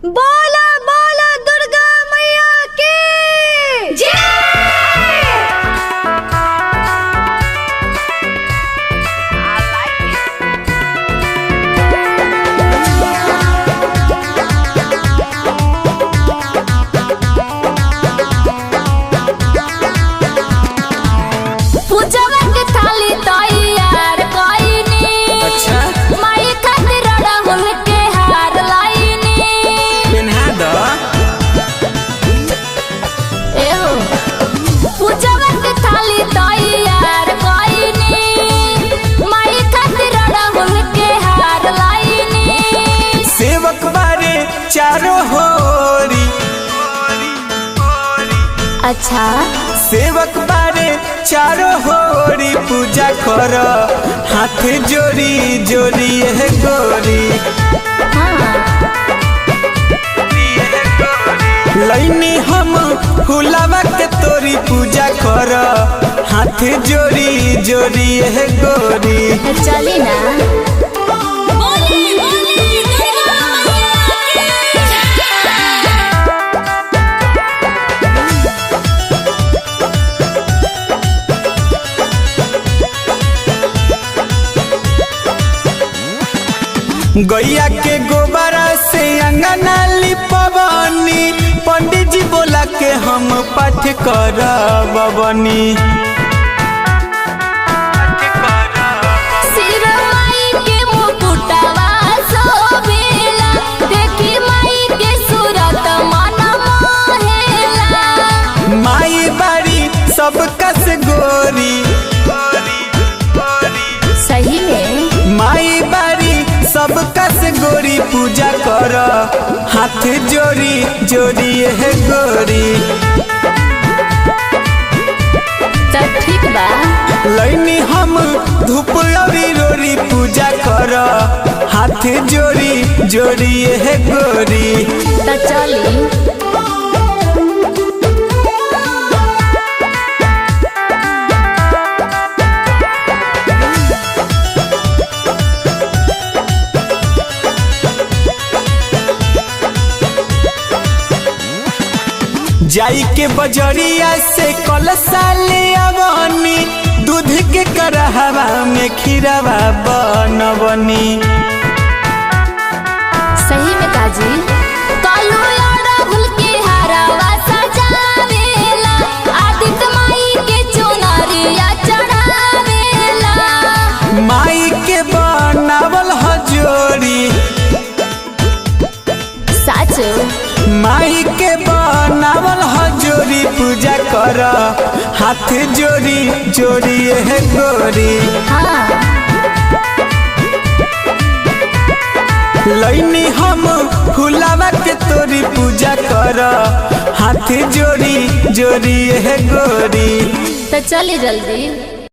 बोला बोला दुर्गा मैया की जय। पूजवा के थाली तैयार कइनी। अच्छा माई खातिर राहुल के हार लाइनी। पेन्हा द एहो पूजवा के थाली तैयार कइनी। माई खातिर राहुल के हार लाइनी। सेवक बारे चारों होरी। अच्छा सेवक बारे चारों होरी पूजा कर हाथ जोड़ी जोड़ी है गोरी। लैनी हम फुलावा के तोरी पूजा कर हाथ जोड़ी जोड़ी है गोरी। चली ना। गैया के गोबरा से अंगना लिपवनी। पंडित जी बोला के हम पाठ करबनी। सिर माई के मुकुटवा शोभेला। देखी माई के सूरत मन मोहेला। माई बारी सब कस गोरी। सही में माई बारी सब कस गोरी पूजा कर हाथ जोड़ी जोड़ी है गोरी। सब ठीक बा। लैनी हम धूप लौरी रोरी पूजा कर हाथ जोड़ी जोड़ी है गोरी। त चली। जाई के बजरिया से कलसा ले आवनी। दूध के करहवा में खीरवा बनवनी। सही में काजी कालू राहुल के हारवा सजावेला। आदित्य माई के चुनरिया चढ़ावेला। माई के बनावल हजोरी। सच माई के बनावल हजोरी पूजा कर हाथ जोड़ी जोड़ी है गोरी। हाँ लैनी हम फुलावा के तोरी पूजा कर हाथ जोड़ी जोड़ी है गोरी। तो चली जल्दी।